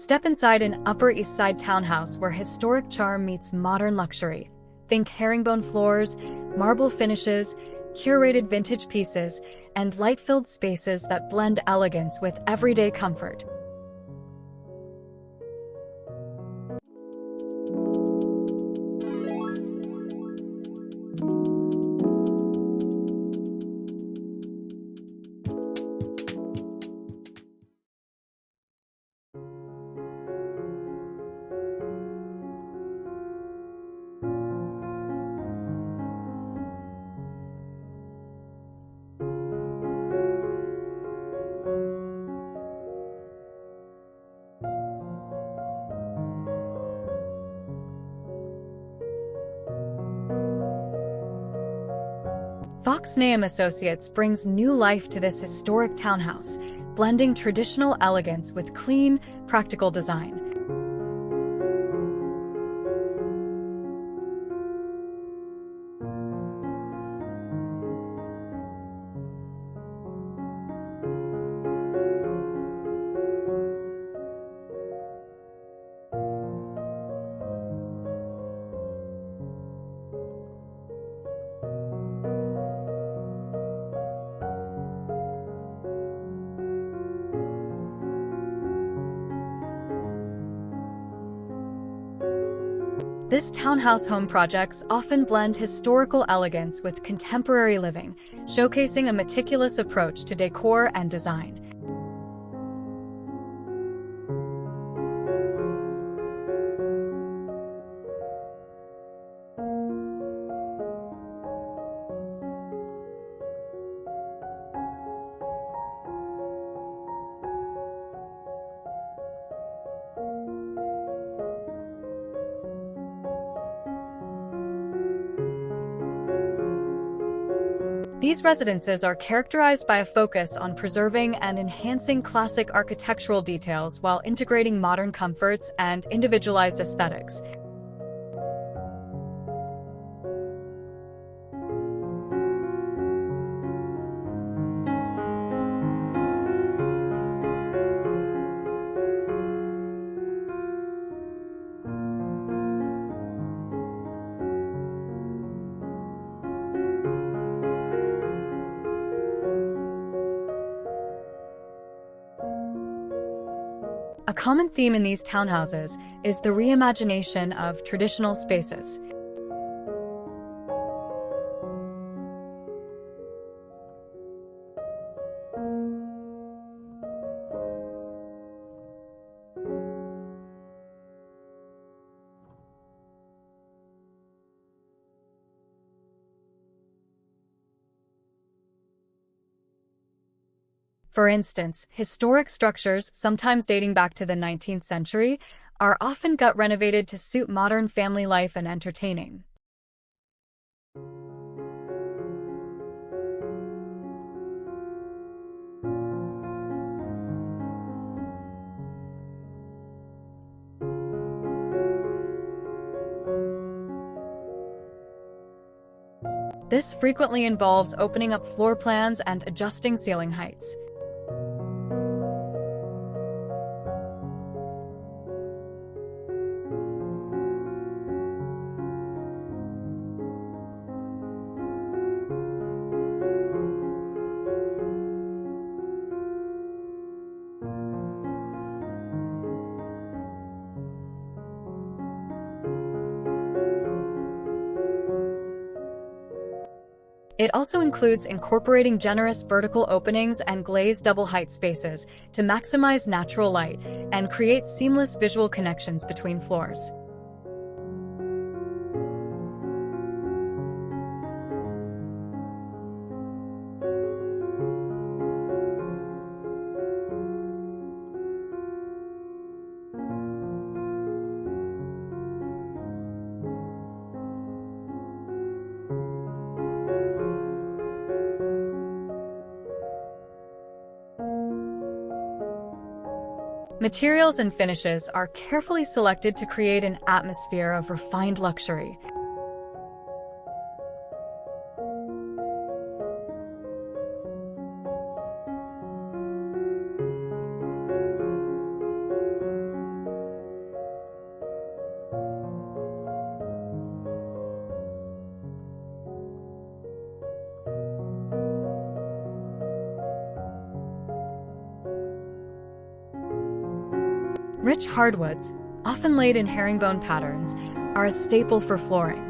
Step inside an Upper East Side townhouse where historic charm meets modern luxury. Think herringbone floors, marble finishes, curated vintage pieces, and light-filled spaces that blend elegance with everyday comfort. Fox Nahem Associates brings new life to this historic townhouse, blending traditional elegance with clean, practical design. This townhouse home projects often blend historical elegance with contemporary living, showcasing a meticulous approach to decor and design. These residences are characterized by a focus on preserving and enhancing classic architectural details while integrating modern comforts and individualized aesthetics. A common theme in these townhouses is the reimagination of traditional spaces. For instance, historic structures, sometimes dating back to the 19th century, are often gut renovated to suit modern family life and entertaining. This frequently involves opening up floor plans and adjusting ceiling heights. It also includes incorporating generous vertical openings and glazed double-height spaces to maximize natural light and create seamless visual connections between floors. Materials and finishes are carefully selected to create an atmosphere of refined luxury. Rich hardwoods, often laid in herringbone patterns, are a staple for flooring.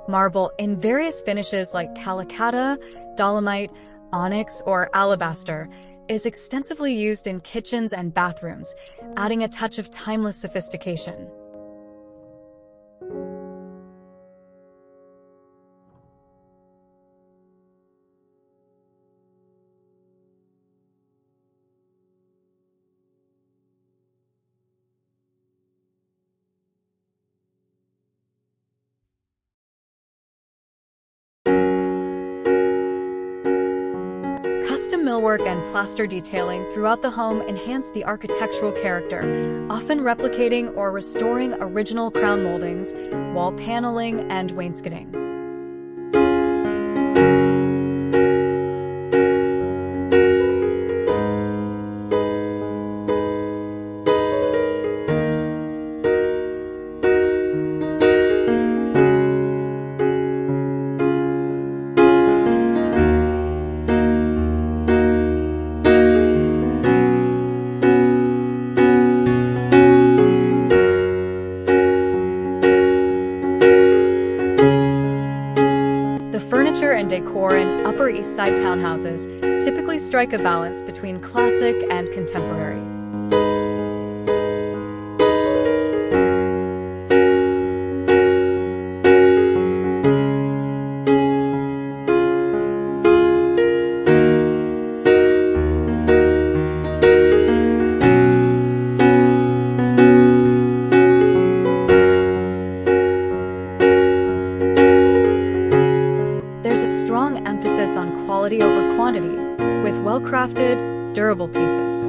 Marble in various finishes like calicotta, dolomite, onyx, or alabaster is extensively used in kitchens and bathrooms, adding a touch of timeless sophistication. Custom millwork and plaster detailing throughout the home enhance the architectural character, often replicating or restoring original crown moldings, wall paneling, and wainscoting. The furniture and decor in Upper East Side townhouses typically strike a balance between classic and contemporary. There's a strong emphasis on quality over quantity, with well-crafted, durable pieces.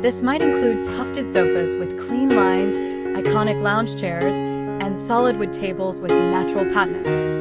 This might include tufted sofas with clean lines, iconic lounge chairs, and solid wood tables with natural patinance.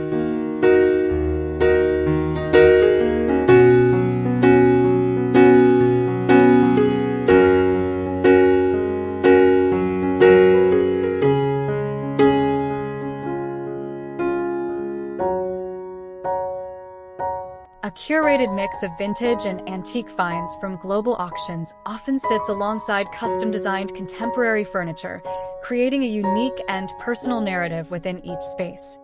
A curated mix of vintage and antique finds from global auctions often sits alongside custom-designed contemporary furniture, creating a unique and personal narrative within each space.